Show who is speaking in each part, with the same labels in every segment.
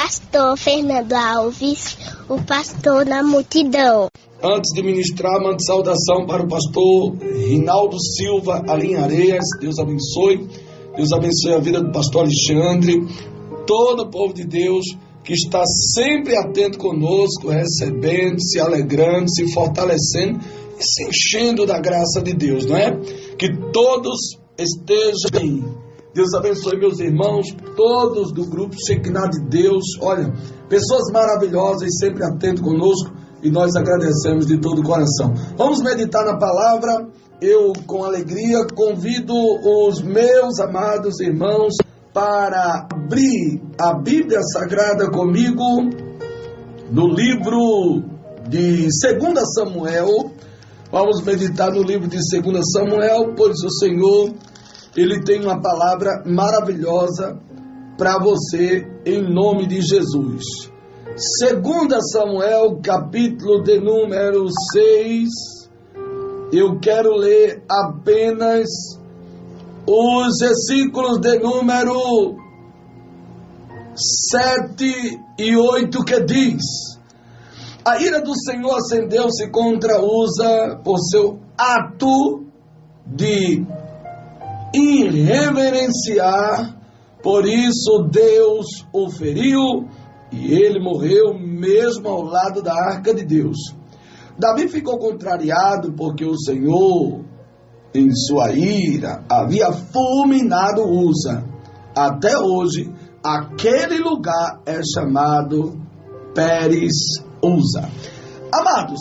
Speaker 1: pastor Fernando Alves, o pastor na multidão.
Speaker 2: Antes de ministrar, mando saudação para o pastor Rinaldo Silva, ali em Areias. Deus abençoe. Deus abençoe a vida do pastor Alexandre, todo o povo de Deus que está sempre atento conosco, recebendo, se alegrando, se fortalecendo e se enchendo da graça de Deus, não é? Que todos estejam bem. Deus abençoe meus irmãos, todos do grupo Shekinah de Deus. Olha, pessoas maravilhosas, sempre atentos conosco, e nós agradecemos de todo o coração. Vamos meditar na palavra. Eu, com alegria, convido os meus amados irmãos para abrir a Bíblia Sagrada comigo no livro de 2 Samuel. Vamos meditar no livro de 2 Samuel, pois o Senhor, Ele tem uma palavra maravilhosa para você, em nome de Jesus. 2 Samuel, capítulo de número 6, eu quero ler apenas os versículos de número 7 e 8, que diz: a ira do Senhor acendeu-se contra Uza por seu ato de irreverenciar, por isso Deus o feriu e ele morreu mesmo ao lado da arca de Deus. Davi ficou contrariado porque o Senhor, em sua ira, havia fulminado Uza. Até hoje, aquele lugar é chamado Pérez Uza. Amados,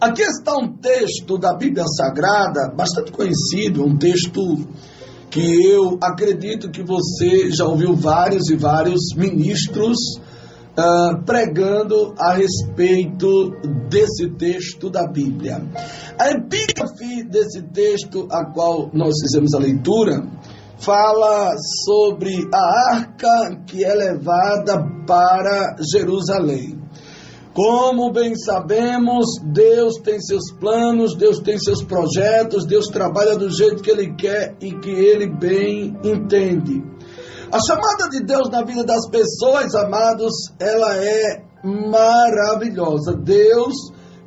Speaker 2: aqui está um texto da Bíblia Sagrada, bastante conhecido, um texto que eu acredito que você já ouviu vários e vários ministros pregando a respeito desse texto da Bíblia. A epígrafe desse texto, a qual nós fizemos a leitura, fala sobre a arca que é levada para Jerusalém. Como bem sabemos, Deus tem seus planos, Deus tem seus projetos, Deus trabalha do jeito que Ele quer e que Ele bem entende. A chamada de Deus na vida das pessoas, amados, ela é maravilhosa. Deus,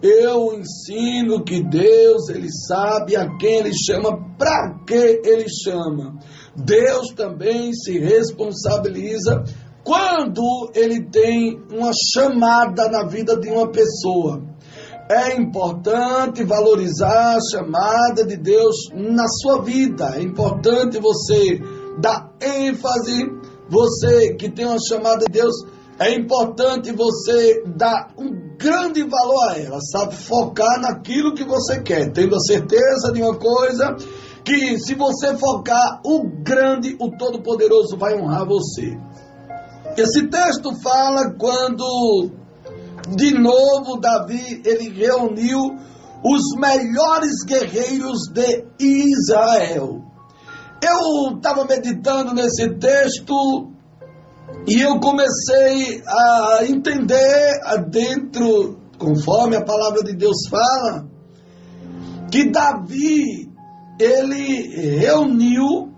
Speaker 2: eu ensino que Deus, Ele sabe a quem Ele chama, para que Ele chama. Deus também se responsabiliza quando Ele tem uma chamada na vida de uma pessoa. É importante valorizar a chamada de Deus na sua vida. É importante você dar ênfase, você que tem uma chamada de Deus, é importante você dar um grande valor a ela, sabe? Focar naquilo que você quer, tendo a certeza de uma coisa, que se você focar, o grande, o Todo-Poderoso vai honrar você. Esse texto fala quando, de novo, Davi, ele reuniu os melhores guerreiros de Israel. Eu estava meditando nesse texto e eu comecei a entender dentro, conforme a palavra de Deus fala, que Davi, ele reuniu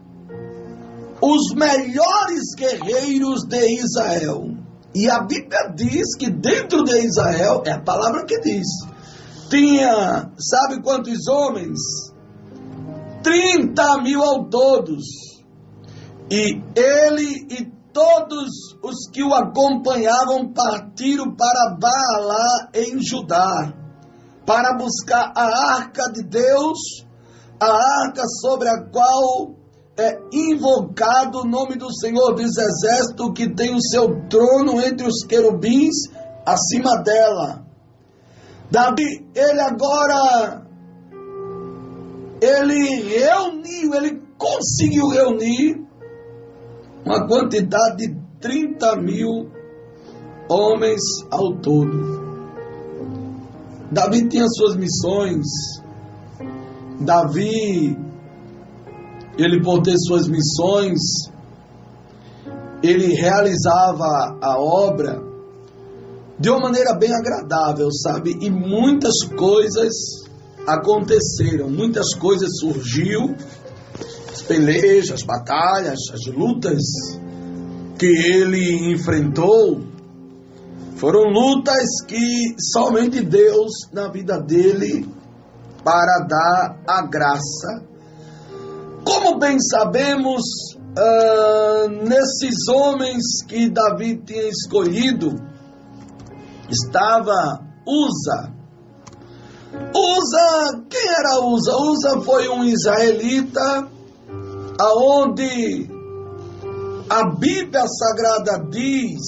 Speaker 2: os melhores guerreiros de Israel. E a Bíblia diz que dentro de Israel, é a palavra que diz, tinha, sabe quantos homens? 30.000 ao todos. E ele e todos os que o acompanhavam partiram para Baalá em Judá, para buscar a arca de Deus, a arca sobre a qual é invocado o nome do Senhor dos Exércitos, que tem o seu trono entre os querubins acima dela. Davi, ele agora, ele conseguiu reunir uma quantidade de 30.000 homens ao todo. Davi tinha suas missões. Davi, ele por ter suas missões, ele realizava a obra de uma maneira bem agradável, sabe? E muitas coisas aconteceram, muitas coisas surgiu, as pelejas, as batalhas, as lutas, que ele enfrentou foram lutas que somente Deus na vida dele para dar a graça. Como bem sabemos, nesses homens que Davi tinha escolhido, estava Uza. Uza, quem era Uza? Uza foi um israelita, aonde a Bíblia Sagrada diz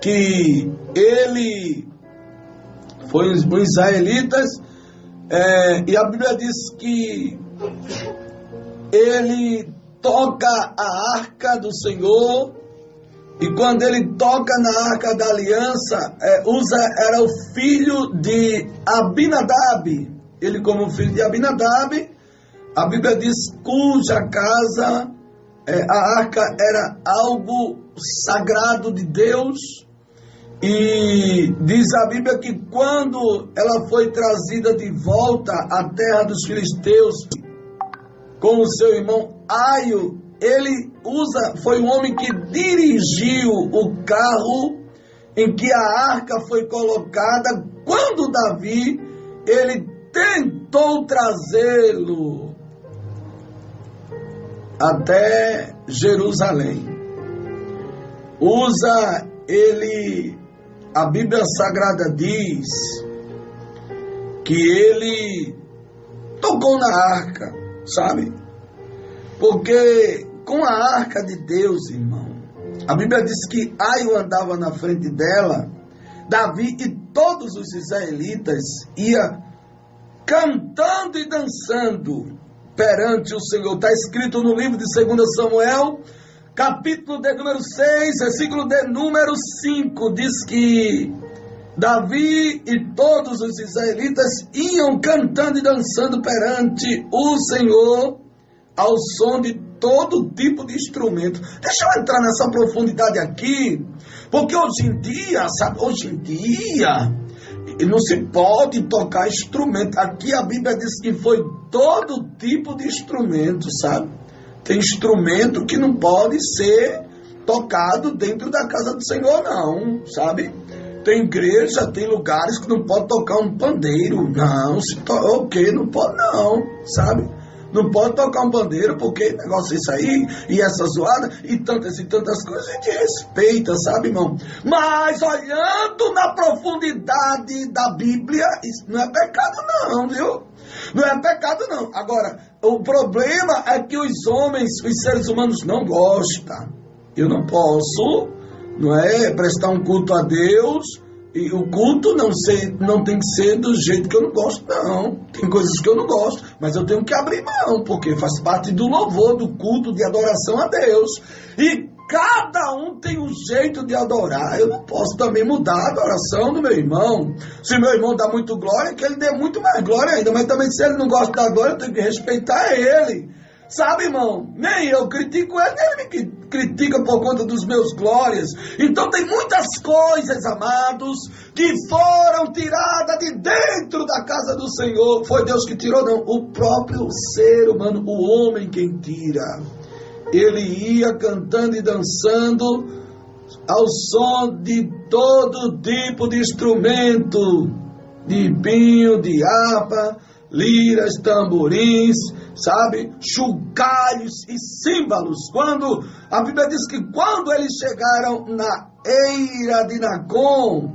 Speaker 2: que ele foi um israelita, e a Bíblia diz que ele toca a arca do Senhor, e quando ele toca na arca da aliança, Uza era o filho de Abinadab. Ele, como filho de Abinadab, a Bíblia diz cuja casa, a arca era algo sagrado de Deus, e diz a Bíblia que quando ela foi trazida de volta à terra dos filisteus com o seu irmão Aio, foi um homem que dirigiu o carro em que a arca foi colocada quando Davi, ele tentou trazê-lo até Jerusalém. Uza, a Bíblia Sagrada diz que ele tocou na arca, sabe? Porque com a arca de Deus, irmão, a Bíblia diz que Aio andava na frente dela, Davi e todos os israelitas iam cantando e dançando perante o Senhor. Está escrito no livro de 2 Samuel, capítulo de número 6, versículo de número 5, diz que Davi e todos os israelitas iam cantando e dançando perante o Senhor ao som de todo tipo de instrumento. Deixa eu entrar nessa profundidade aqui, porque hoje em dia não se pode tocar instrumento. Aqui a Bíblia diz que foi todo tipo de instrumento, sabe? Tem instrumento que não pode ser tocado dentro da casa do Senhor, não, sabe? Tem igreja, tem lugares que não pode tocar um pandeiro, não, não pode não, sabe? Não pode tocar um pandeiro, porque negócio é isso aí, e essa zoada, e tantas coisas, a gente respeita, sabe, irmão? Mas olhando na profundidade da Bíblia, isso não é pecado não, viu? Não é pecado não. Agora, o problema é que os seres humanos não gostam. Eu não posso, prestar um culto a Deus, e o culto não tem que ser do jeito que eu não gosto, não. Tem coisas que eu não gosto, mas eu tenho que abrir mão, porque faz parte do louvor, do culto, de adoração a Deus. E cada um tem um jeito de adorar. Eu não posso também mudar a adoração do meu irmão. Se meu irmão dá muito glória, que ele dê muito mais glória ainda. Mas também se ele não gosta da glória, eu tenho que respeitar ele. Sabe, irmão? Nem eu critico ele, nem ele me critica por conta dos meus glórias. Então tem muitas coisas, amados, que foram tiradas de dentro da casa do Senhor. Foi Deus que tirou, não. O próprio ser humano, o homem quem tira. Ele ia cantando e dançando ao som de todo tipo de instrumento, de pinho, de harpa, liras, tamborins, sabe, chocalhos e símbolos. Quando a Bíblia diz que quando eles chegaram na eira de Nacon,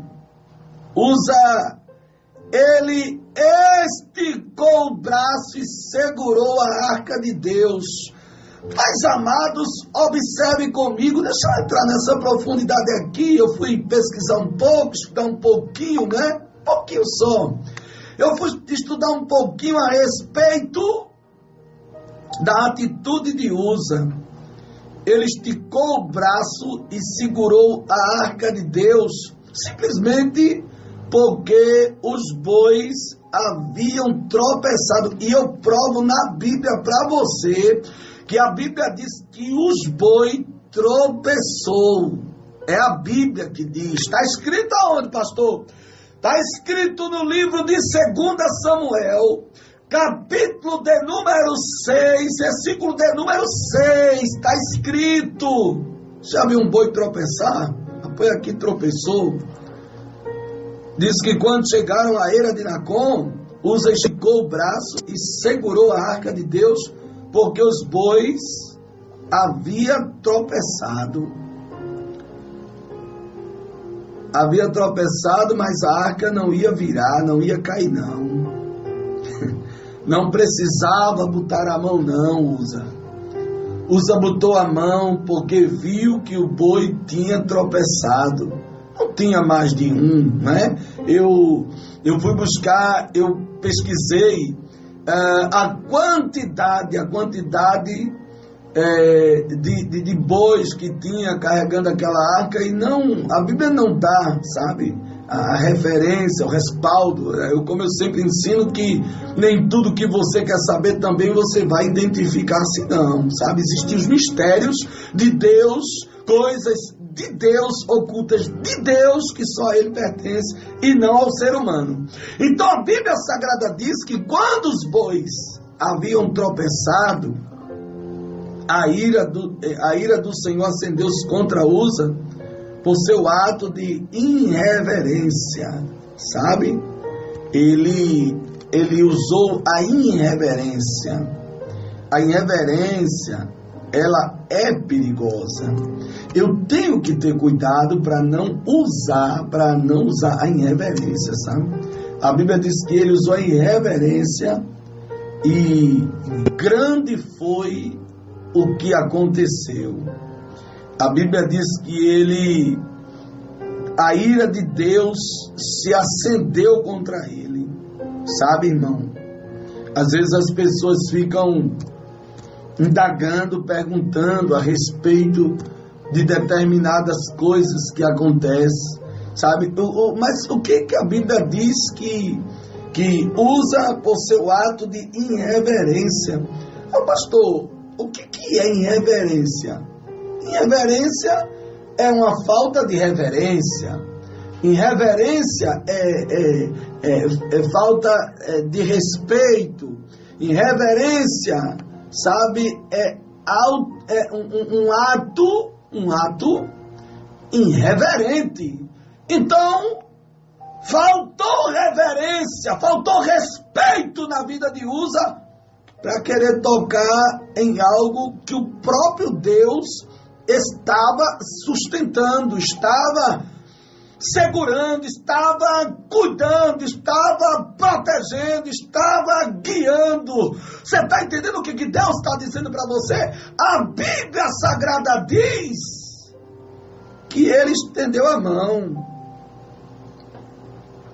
Speaker 2: ele esticou o braço e segurou a arca de Deus. Mas, amados, observe comigo, deixa eu entrar nessa profundidade aqui. Eu fui pesquisar um pouco, estudar um pouquinho, né? Um pouquinho só. Eu fui estudar um pouquinho a respeito da atitude de Uza. Ele esticou o braço e segurou a arca de Deus, simplesmente porque os bois haviam tropeçado. E eu provo na Bíblia para você que a Bíblia diz que os bois tropeçou. É a Bíblia que diz. Está escrito aonde, pastor? Está escrito no livro de 2 Samuel, capítulo de número 6, versículo de número 6. Está escrito Já viu um boi tropeçar? Foi aqui, tropeçou. Diz que quando chegaram à eira de Nacon, Uza esticou o braço e segurou a arca de Deus, porque os bois haviam tropeçado. Havia tropeçado, mas a arca não ia virar, não ia cair, não. Não precisava botar a mão, não, Uza. Uza botou a mão porque viu que o boi tinha tropeçado. Não tinha mais de um, né? Eu fui buscar, eu pesquisei a quantidade de bois que tinha carregando aquela arca, e não, a Bíblia não dá, sabe, a referência, o respaldo. Como eu sempre ensino, que nem tudo que você quer saber também você vai identificar assim, não, sabe? Existem os mistérios de Deus, coisas de Deus, ocultas de Deus, que só a Ele pertence e não ao ser humano. Então a Bíblia Sagrada diz que quando os bois haviam tropeçado, a ira do Senhor acendeu-se contra Uza por seu ato de irreverência, sabe? Ele usou a irreverência. A irreverência, ela é perigosa. Eu tenho que ter cuidado para não usar a irreverência, sabe? A Bíblia diz que ele usou a irreverência e grande foi o que aconteceu. A Bíblia diz que a ira de Deus se acendeu contra ele. Sabe, irmão? Às vezes as pessoas ficam indagando, perguntando a respeito de determinadas coisas que acontecem, sabe? Mas o que a Bíblia diz que usa por seu ato de irreverência? Pastor, o que é irreverência? Irreverência é uma falta de reverência. Irreverência é falta de respeito. Irreverência, sabe, é um ato irreverente. Então, faltou reverência, faltou respeito na vida de Uza para querer tocar em algo que o próprio Deus estava sustentando, estava segurando, estava cuidando, estava protegendo, estava guiando. Você está entendendo o que Deus está dizendo para você? A Bíblia Sagrada diz que ele estendeu a mão.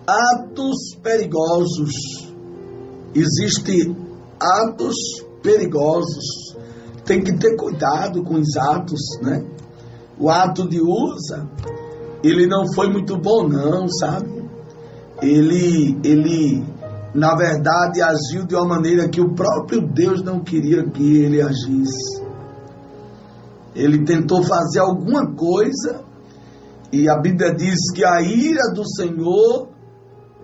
Speaker 2: Atos perigosos. Existem atos perigosos. Tem que ter cuidado com os atos, né? O ato de Uza, ele não foi muito bom, não, sabe? Ele, na verdade, agiu de uma maneira que o próprio Deus não queria que ele agisse. Ele tentou fazer alguma coisa, e a Bíblia diz que a ira do Senhor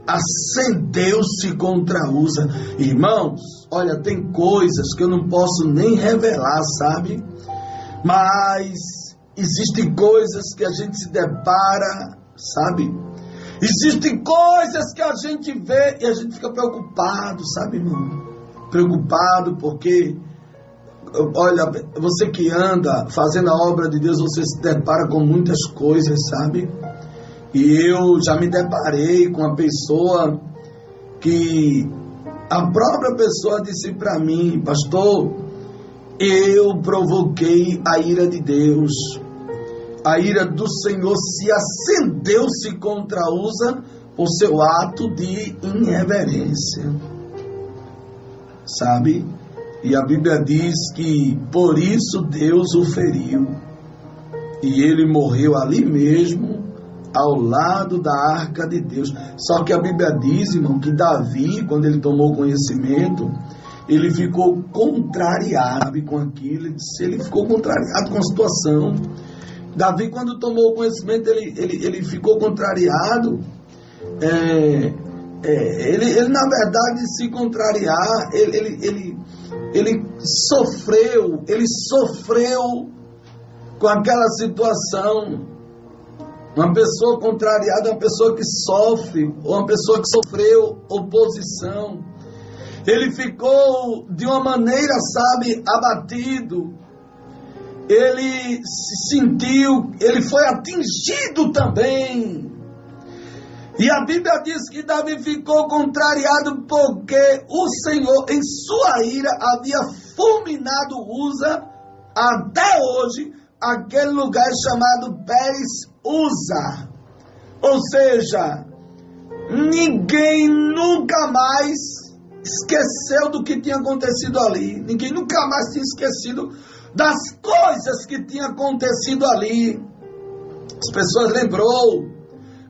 Speaker 2: acendeu-se contra Uza. Irmãos, olha, tem coisas que eu não posso nem revelar, sabe? Mas existem coisas que a gente se depara, sabe? Existem coisas que a gente vê e a gente fica preocupado, sabe, irmão? Preocupado porque, olha, você que anda fazendo a obra de Deus, você se depara com muitas coisas, sabe? E eu já me deparei com uma pessoa que a própria pessoa disse para mim: pastor, eu provoquei a ira de Deus. A ira do Senhor se acendeu-se contra Uza por seu ato de irreverência. Sabe? E a Bíblia diz que por isso Deus o feriu. E ele morreu ali mesmo, ao lado da arca de Deus. Só que a Bíblia diz, irmão, que Davi, quando ele tomou conhecimento, ele ficou contrariado com aquilo. Ele ficou contrariado com a situação. Davi, quando tomou conhecimento, ele ficou contrariado. Ele na verdade, se contrariar, ele sofreu com aquela situação. Uma pessoa contrariada é uma pessoa que sofre, ou uma pessoa que sofreu oposição. Ele ficou de uma maneira, sabe, abatido. Ele se sentiu, ele foi atingido também. E a Bíblia diz que Davi ficou contrariado porque o Senhor, em sua ira, havia fulminado Uza, até hoje, aquele lugar chamado Pérez-Uza. Ou seja, ninguém nunca mais esqueceu do que tinha acontecido ali. Ninguém nunca mais tinha esquecido das coisas que tinham acontecido ali. As pessoas lembrou,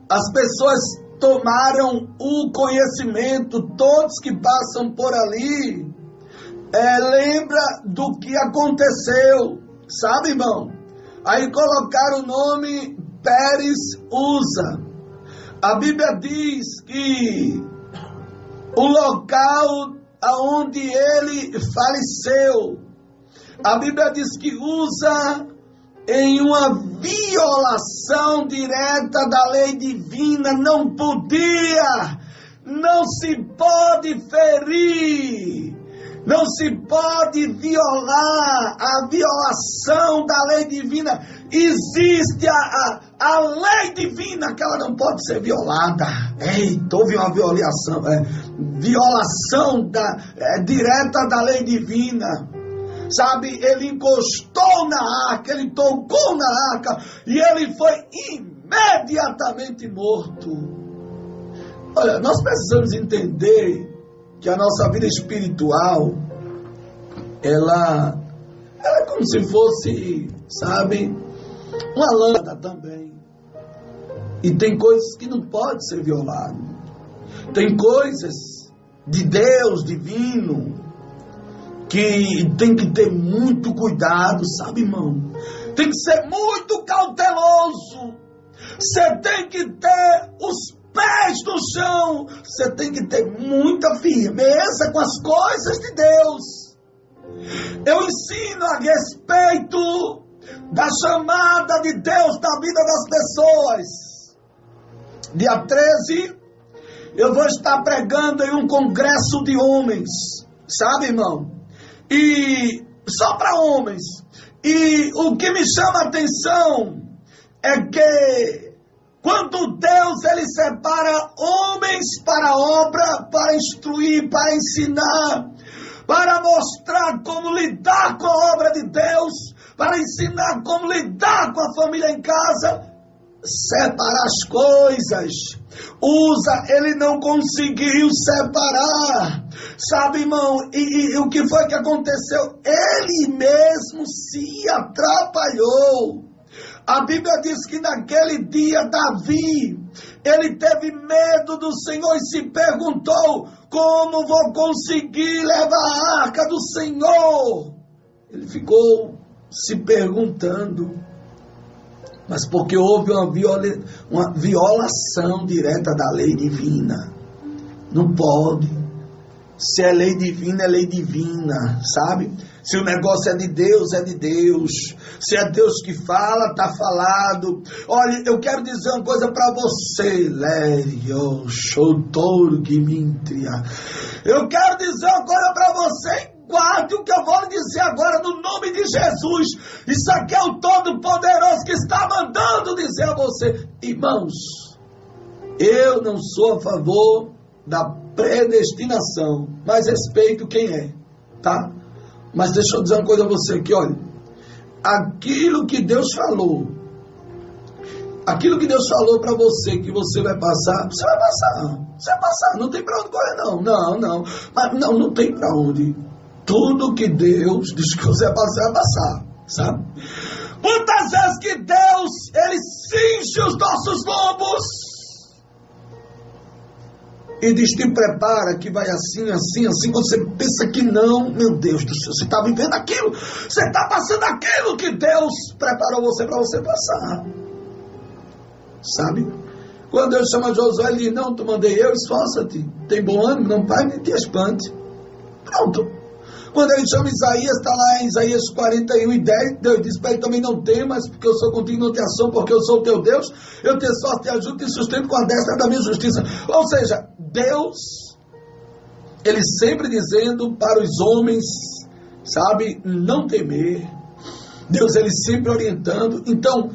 Speaker 2: as pessoas tomaram o conhecimento, todos que passam por ali, lembra do que aconteceu, sabe, irmão? Aí colocaram o nome Pérez-Uza. A Bíblia diz que o local onde ele faleceu, a Bíblia diz que Uza, em uma violação direta da lei divina, não podia, não se pode ferir, não se pode violar a violação da lei divina. Existe a lei divina que ela não pode ser violada. Eita, houve uma violação direta da lei divina. Sabe, ele encostou na arca, ele tocou na arca e ele foi imediatamente morto. Olha, nós precisamos entender que a nossa vida espiritual, ela é como se fosse, sabe, uma lâmpada também. E tem coisas que não podem ser violadas. Tem coisas de Deus divino que tem que ter muito cuidado, sabe, irmão? Tem que ser muito cauteloso. Você tem que ter os pés no chão. Você tem que ter muita firmeza com as coisas de Deus. Eu ensino a respeito da chamada de Deus na vida das pessoas. Dia 13, eu vou estar pregando em um congresso de homens, sabe, irmão? E só para homens. E o que me chama a atenção é que quando Deus ele separa homens para a obra, para instruir, para ensinar, para mostrar como lidar com a obra de Deus, para ensinar como lidar com a família em casa, separar as coisas. Uza, ele não conseguiu separar, sabe, irmão, e o que foi que aconteceu? Ele mesmo se atrapalhou. A Bíblia diz que naquele dia Davi, ele teve medo do Senhor e se perguntou: como vou conseguir levar a arca do Senhor? Ele ficou se perguntando. Mas porque houve uma violação direta da lei divina. Não pode. Se é lei divina, é lei divina, sabe? Se o negócio é de Deus, é de Deus. Se é Deus que fala, está falado. Olha, eu quero dizer uma coisa para você. Lério, Choutoro, Guimintria. Eu quero dizer uma coisa para você. Guarde o que eu vou lhe dizer agora no nome de Jesus. Isso aqui é o Todo-Poderoso que está mandando dizer a você. Irmãos, eu não sou a favor da predestinação, mas respeito quem é, tá? Mas deixa eu dizer uma coisa a você aqui, olha. Aquilo que Deus falou para você que você vai passar, você vai passar. Você vai passar, não tem para onde correr não. Mas não tem para onde. Tudo que Deus diz que você vai passar, sabe? Muitas vezes que Deus, ele cinge os nossos lombos e diz: te prepara que vai assim, assim, assim. Você pensa que não, meu Deus do céu, você está vivendo aquilo, você está passando aquilo que Deus preparou você para você passar, sabe? Quando Deus chama Josué, ele diz: não, tu mandei eu, esforça-te, tem bom ânimo, não pare nem te espante. Pronto. Quando ele chama Isaías, está lá em Isaías 41:10, Deus diz para ele também: não temas, porque eu sou contigo, não te assombro, porque eu sou o teu Deus, eu te exorto, te ajudo, te sustento com a destra da minha justiça. Ou seja, Deus, ele sempre dizendo para os homens, sabe, não temer. Deus, ele sempre orientando. Então,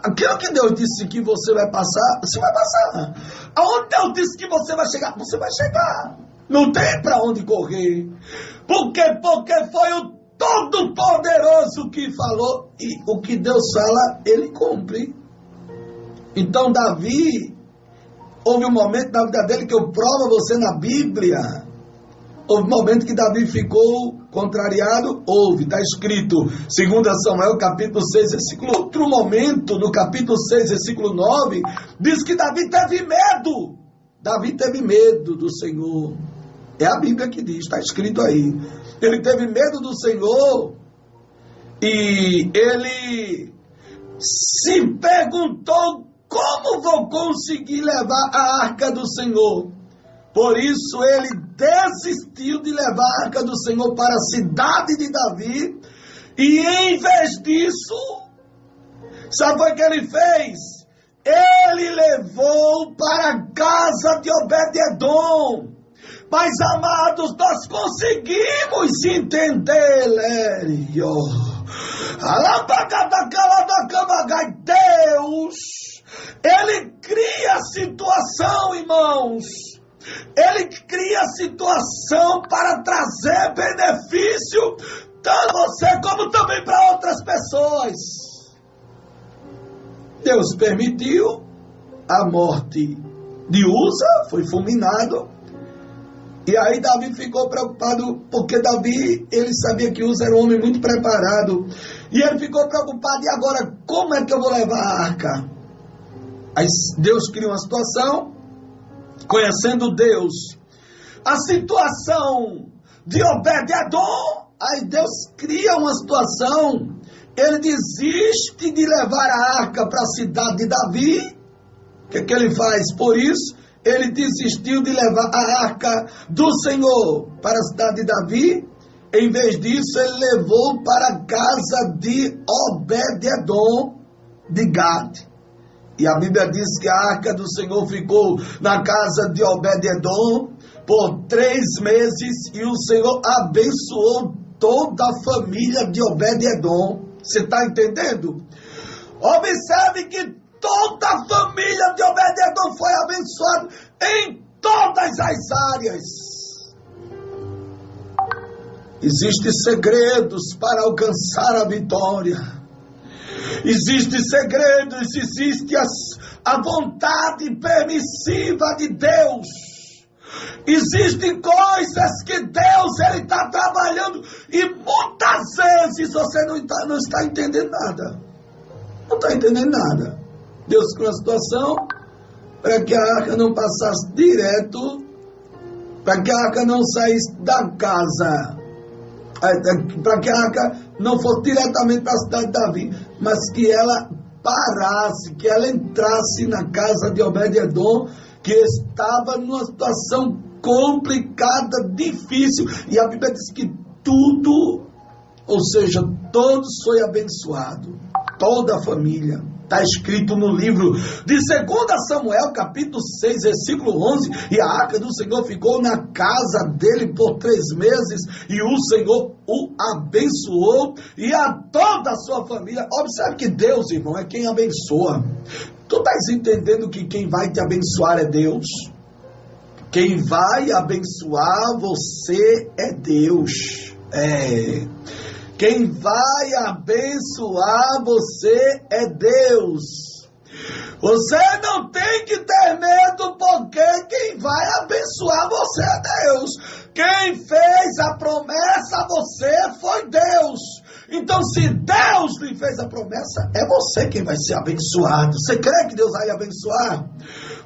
Speaker 2: aquilo que Deus disse que você vai passar, você vai passar. Aonde Deus disse que você vai chegar, você vai chegar. Não tem para onde correr. Por quê? Porque foi o Todo-Poderoso que falou. E o que Deus fala, ele cumpre. Então Davi, houve um momento na vida dele que eu provo a você na Bíblia. Houve um momento que Davi ficou contrariado. Houve, está escrito, 2 Samuel capítulo 6, versículo. Outro momento, no capítulo 6, versículo 9, diz que Davi teve medo. Davi teve medo do Senhor. É a Bíblia que diz, está escrito aí. Ele teve medo do Senhor e ele se perguntou: como vou conseguir levar a arca do Senhor? Por isso ele desistiu de levar a arca do Senhor para a cidade de Davi e em vez disso, sabe o que ele fez? Ele levou para a casa de Obed-Edom. Mas, amados, nós conseguimos entender, Lério. Deus, ele cria situação, irmãos. Ele cria situação para trazer benefício, tanto a você como também para outras pessoas. Deus permitiu a morte de Uza, foi fulminado. E aí Davi ficou preocupado, porque Davi, ele sabia que Uza era um homem muito preparado. E ele ficou preocupado: e agora, como é que eu vou levar a arca? Aí Deus cria uma situação, conhecendo Deus, a situação de Obed-Edom, aí Deus cria uma situação, ele desiste de levar a arca para a cidade de Davi. O que é que ele faz? Por isso, ele desistiu de levar a arca do Senhor para a cidade de Davi. Em vez disso, ele levou para a casa de Obed-Edom de Gad. E a Bíblia diz que a arca do Senhor ficou na casa de Obed-Edom por 3 meses e o Senhor abençoou toda a família de Obed-Edom. Você está entendendo? Observe que toda a família de Obed-Edom foi abençoada em todas as áreas. Existem segredos para alcançar a vitória. Existem segredos, existe a vontade permissiva de Deus. Existem coisas que Deus está trabalhando e muitas vezes você não está entendendo nada. Não está entendendo nada. Deus criou a situação para que a arca não passasse direto, para que a arca não saísse da casa, para que a arca não fosse diretamente para a cidade de Davi, mas que ela parasse, que ela entrasse na casa de Obed-Edom, que estava numa situação complicada, difícil, e a Bíblia diz que tudo, ou seja, todos foi abençoado, toda a família. Está escrito no livro de 2 Samuel, capítulo 6, versículo 11, e a arca do Senhor ficou na casa dele por 3 meses, e o Senhor o abençoou, e a toda a sua família. Observe que Deus, irmão, é quem abençoa. Tu estás entendendo que quem vai te abençoar é Deus? Quem vai abençoar você é Deus. Quem vai abençoar você é Deus. Você não tem que ter medo, porque quem vai abençoar você é Deus. Quem fez a promessa a você foi Deus. Então, se Deus lhe fez a promessa, é você quem vai ser abençoado. Você crê que Deus vai abençoar?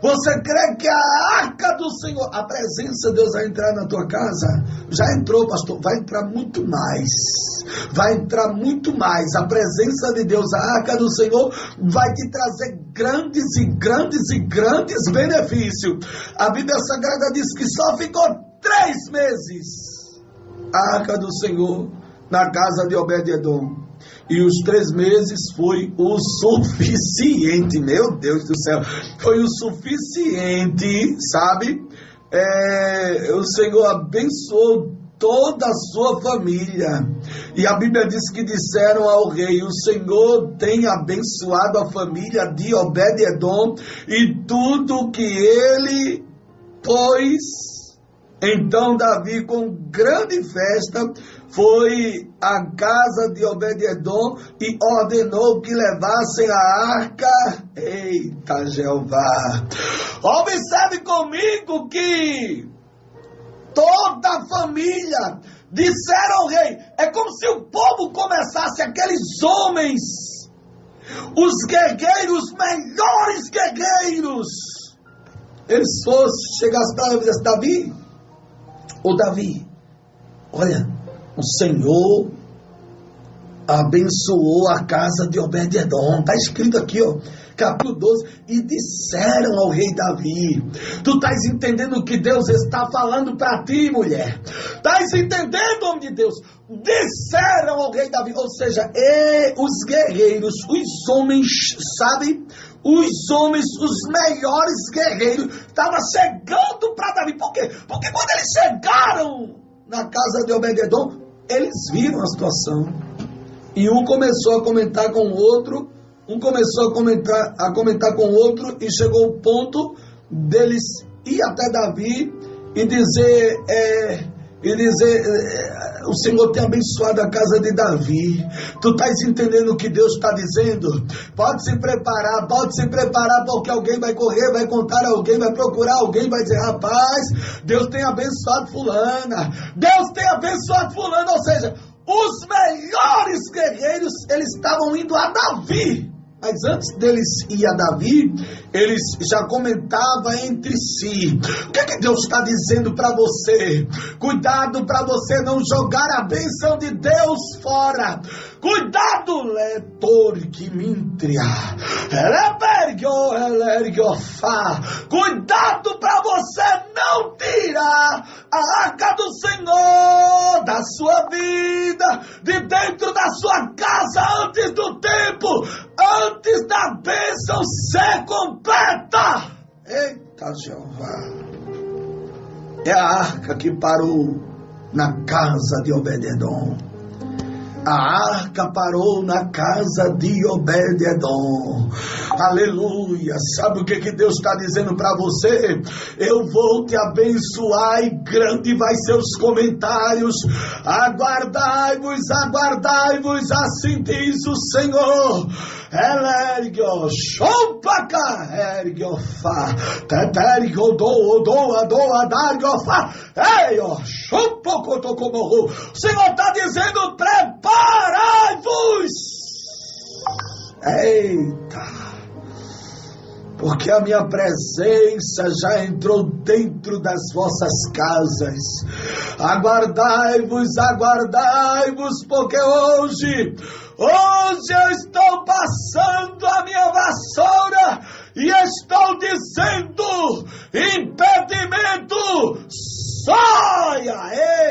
Speaker 2: Você crê que a arca do Senhor, a presença de Deus vai entrar na tua casa? Já entrou, pastor, vai entrar muito mais. Vai entrar muito mais. A presença de Deus, a arca do Senhor, vai te trazer grandes e grandes e grandes benefícios. A Bíblia Sagrada diz que só ficou 3 meses. a arca do Senhor na casa de Obed-edom. E os 3 meses foi o suficiente, meu Deus do céu, foi o suficiente, sabe? O Senhor abençoou toda a sua família. E a Bíblia diz que disseram ao rei: o Senhor tem abençoado a família de Obed-edom e tudo que ele pôs. Então Davi, com grande festa, foi à casa de Obed-edom e ordenou que levassem a arca. Eita, Jeová! Observe comigo que toda a família disseram ao rei, é como se o povo começasse, aqueles homens, os guerreiros, melhores guerreiros, eles chegassem para ele e dissessem: Davi, Davi, olha, o Senhor abençoou a casa de Obed-edom. Está escrito aqui, capítulo 12. E disseram ao rei Davi. Tu estás entendendo o que Deus está falando para ti, mulher? Estás entendendo, homem de Deus? Disseram ao rei Davi. Ou seja, os guerreiros, os homens, sabe? Os homens, os melhores guerreiros, estavam chegando para Davi. Por quê? Porque quando eles chegaram na casa de Obed-edom, eles viram a situação. E um começou a comentar com o outro, e chegou o ponto deles ir até Davi e dizer, o Senhor tem abençoado a casa de Davi. Tu estás entendendo o que Deus está dizendo? Pode se preparar, porque alguém vai correr, vai contar alguém, vai procurar alguém, vai dizer: rapaz, Deus tem abençoado fulana, ou seja, os melhores guerreiros, eles estavam indo a Davi. Mas antes deles ir a Davi, eles já comentavam entre si. O que é que Deus está dizendo para você? Cuidado para você não jogar a bênção de Deus fora. Cuidado, leitor que mintria. Cuidado para você não tirar a arca do Senhor da sua vida, de dentro da sua casa antes do tempo, antes da bênção ser completa. Eita, Jeová! É a arca que parou na casa de Obed-edom. A arca parou na casa de Obed-edom. Aleluia! Sabe o que Deus está dizendo para você? Eu vou te abençoar e grande vai ser os comentários. Aguardai-vos, assim diz o Senhor. Elergio, chompaca, ergio fa, tetergio doa, dargio fa, eio, chompocotocomorro. O Senhor está dizendo: preparai-vos. Eita! Porque a minha presença já entrou dentro das vossas casas. Aguardai-vos, porque hoje eu estou passando a minha vassoura e estou dizendo: impedimento, saia!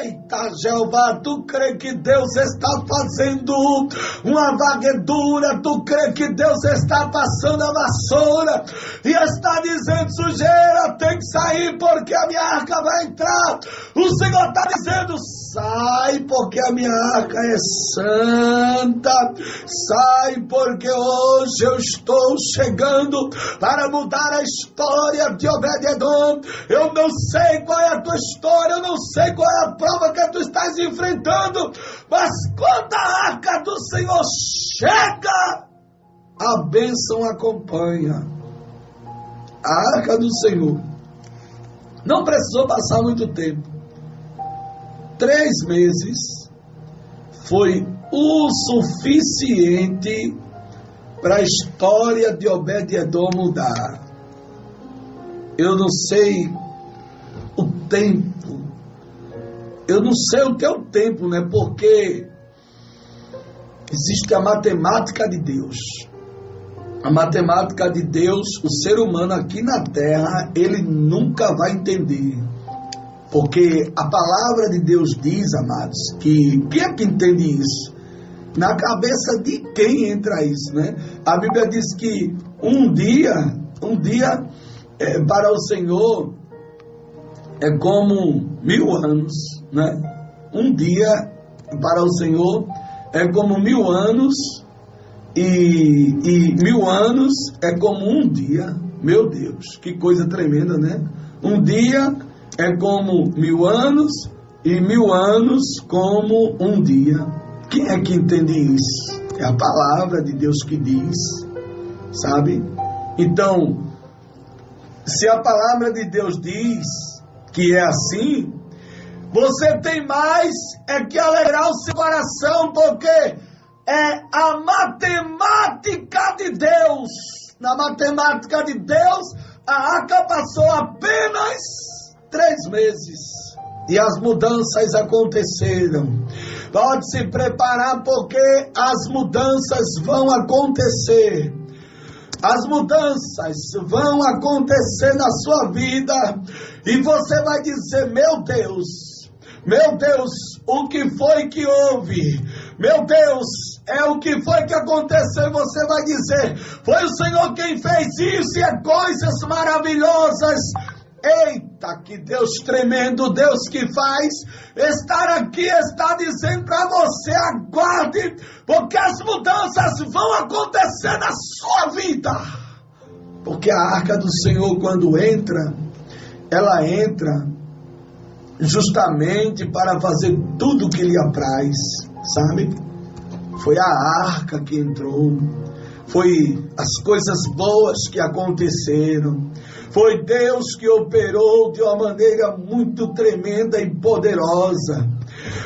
Speaker 2: Eita, Jeová, tu crê que Deus está fazendo uma varredura? Tu crê que Deus está passando a vassoura e está dizendo: sujeira tem que sair porque a minha arca vai entrar? O Senhor está dizendo: sai porque a minha arca é santa, sai porque hoje eu estou chegando para mudar a história de Obed-edom. Eu não sei qual é a tua história, eu não sei qual é a prova que tu estás enfrentando, mas quando a arca do Senhor chega, a bênção acompanha. A arca do Senhor não precisou passar muito tempo. 3 meses foi o suficiente para a história de Obed-edom mudar. Eu não sei o tempo, eu não sei o teu tempo, né? Porque existe a matemática de Deus. A matemática de Deus, o ser humano aqui na terra, ele nunca vai entender. Porque a palavra de Deus diz, amados, que quem é que entende isso? Na cabeça de quem entra isso, né? A Bíblia diz que um dia para o Senhor é como 1000 anos, né? Um dia para o Senhor é como 1000 anos e 1000 anos é como um dia. Meu Deus, que coisa tremenda, né? Um dia é como 1000 anos e 1000 anos como um dia. Quem é que entende isso? É a palavra de Deus que diz, sabe? Então, se a palavra de Deus diz que é assim, você tem mais que alegrar o seu coração, porque é a matemática de Deus. Na matemática de Deus, a arca passou apenas 3 meses e as mudanças aconteceram. Pode se preparar, porque as mudanças vão acontecer. As mudanças vão acontecer na sua vida e você vai dizer: meu Deus, o que foi que houve? Meu Deus, o que foi que aconteceu? Você vai dizer: foi o Senhor quem fez isso, e é coisas maravilhosas. Eita, que Deus tremendo, Deus que faz. Estar aqui está dizendo para você: aguarde, porque as mudanças vão acontecer na sua vida. Porque a arca do Senhor, quando entra, ela entra justamente para fazer tudo o que lhe apraz, sabe? Foi a arca que entrou, foi as coisas boas que aconteceram, foi Deus que operou de uma maneira muito tremenda e poderosa.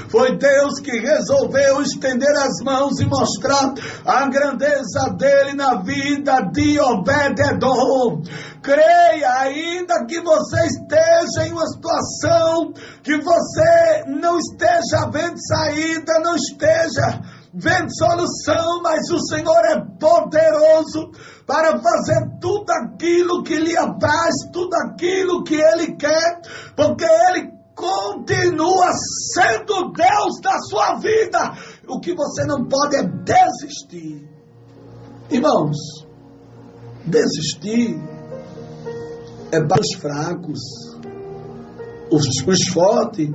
Speaker 2: Foi Deus que resolveu estender as mãos e mostrar a grandeza dele na vida de Obed-Edom. Creia, ainda que você esteja em uma situação que você não esteja vendo saída, não esteja vendo solução, mas o Senhor é poderoso para fazer tudo aquilo que lhe apraz, tudo aquilo que Ele quer, porque Ele continua sendo Deus da sua vida. O que você não pode é desistir. Irmãos, desistir é para os fracos. Os fortes,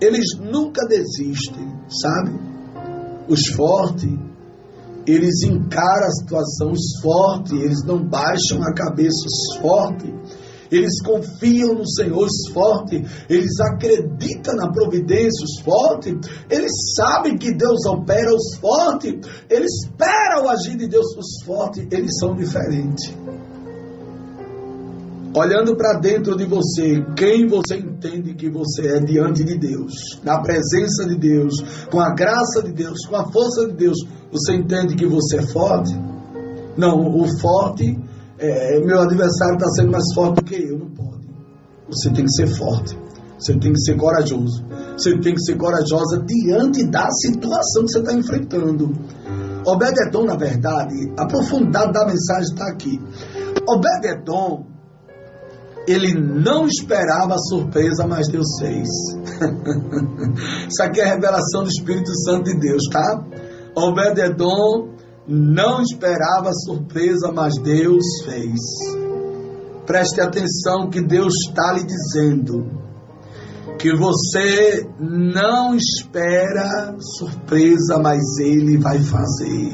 Speaker 2: eles nunca desistem, sabe? Os fortes, eles encaram a situação. Os fortes, eles não baixam a cabeça. Os fortes, eles confiam no Senhor. Os fortes, eles acreditam na providência. Os fortes, eles sabem que Deus opera. Os fortes, eles esperam o agir de Deus. Os fortes, eles são diferentes. Olhando para dentro de você, quem você entende que você é diante de Deus, na presença de Deus, com a graça de Deus, com a força de Deus, você entende que você é forte? Não, o forte, meu adversário está sendo mais forte do que eu, não pode. Você tem que ser forte, você tem que ser corajoso, você tem que ser corajosa diante da situação que você está enfrentando. Obed-Edom, na verdade, a profundidade da mensagem está aqui. Obed-Edom, ele não esperava a surpresa, mas Deus fez. Isso aqui é a revelação do Espírito Santo de Deus, tá? Obed-Edom não esperava a surpresa, mas Deus fez. Preste atenção que Deus está lhe dizendo que você não espera surpresa, mas Ele vai fazer.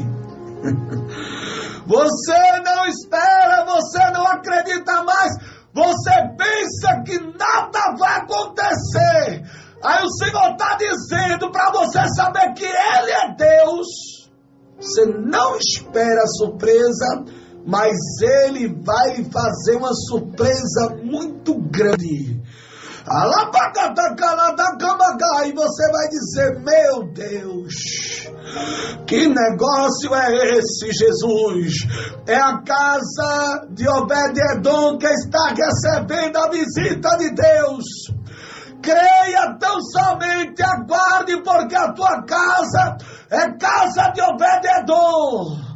Speaker 2: Você não espera, você não acredita mais. Você pensa que nada vai acontecer. Aí o Senhor está dizendo para você saber que Ele é Deus. Você não espera a surpresa, mas Ele vai fazer uma surpresa muito grande. E você vai dizer: meu Deus, que negócio é esse, Jesus? É a casa de Obed-Edom que está recebendo a visita de Deus. Creia tão somente, aguarde, porque a tua casa é casa de Obed-Edom.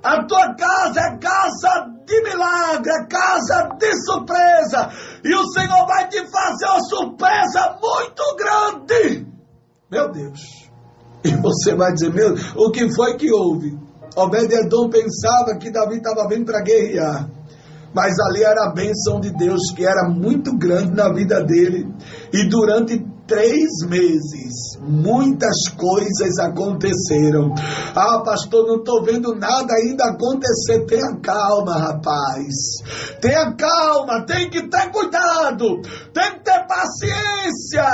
Speaker 2: A tua casa é casa de milagre, é casa de surpresa. E o Senhor vai te fazer uma surpresa Meu Deus. E você vai dizer, meu, o que foi que houve? Obed-edom pensava que Davi estava vindo para guerrear. Mas ali era a bênção de Deus, que era muito grande na vida dele. E durante 3 meses, muitas coisas aconteceram. Ah, pastor, não estou vendo nada ainda acontecer. Tenha calma, rapaz. Tenha calma, tem que ter cuidado. Tem que ter paciência.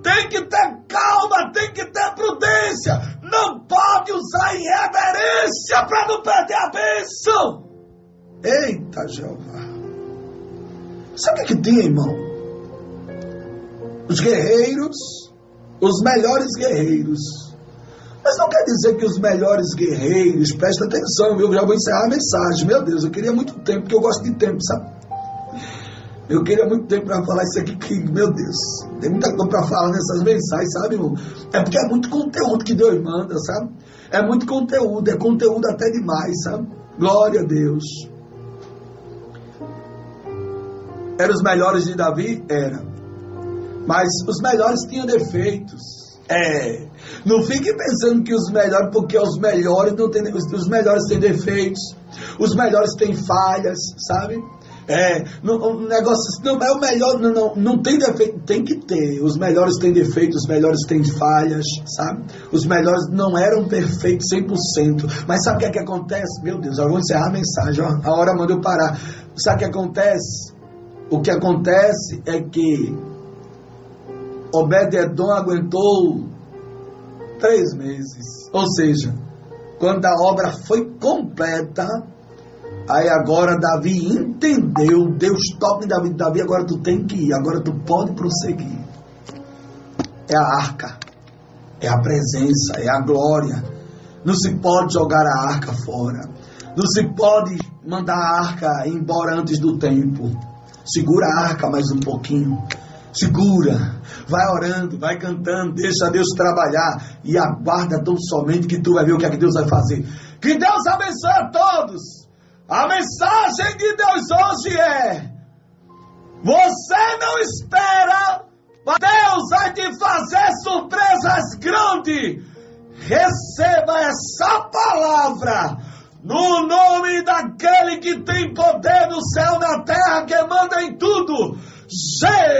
Speaker 2: Tem que ter calma, tem que ter prudência. Não pode usar irreverência para não perder a bênção. Eita, Jeová. Sabe o que tinha, irmão? Os guerreiros, os melhores guerreiros. Mas não quer dizer que os melhores guerreiros, presta atenção, eu já vou encerrar a mensagem. Meu Deus, eu queria muito tempo, porque eu gosto de tempo, sabe? Eu queria muito tempo para falar isso aqui, que, meu Deus, tem muita coisa para falar nessas mensagens, sabe, irmão? É porque é muito conteúdo que Deus manda, sabe? É muito conteúdo, é conteúdo até demais, sabe? Glória a Deus. Eram os melhores de Davi? Era. Mas os melhores tinham defeitos. Não fique pensando que os melhores, porque os melhores não têm, os melhores têm defeitos, os melhores têm falhas, sabe? O negócio não é o melhor, não tem defeito, tem que ter. Os melhores têm defeitos, os melhores têm falhas, sabe? Os melhores não eram perfeitos 100%. Mas sabe o que acontece? Meu Deus, eu vou encerrar a mensagem, ó, a hora manda eu parar. Sabe o que acontece? O que acontece é que Obed-edom aguentou 3 meses. Ou seja, quando a obra foi completa, aí agora Davi entendeu, Deus toca em Davi, agora tu tem que ir, agora tu pode prosseguir. É a arca, é a presença, é a glória. Não se pode jogar a arca fora. Não se pode mandar a arca embora antes do tempo. Segura a arca mais um pouquinho. Segura, vai orando, vai cantando, deixa Deus trabalhar e aguarda tão somente que tu vai ver o que é que Deus vai fazer. Que Deus abençoe a todos. A mensagem de Deus hoje é: você não espera, mas Deus vai te fazer surpresas grandes. Receba essa palavra no nome daquele que tem poder no céu e na terra, que manda em tudo, Jesus!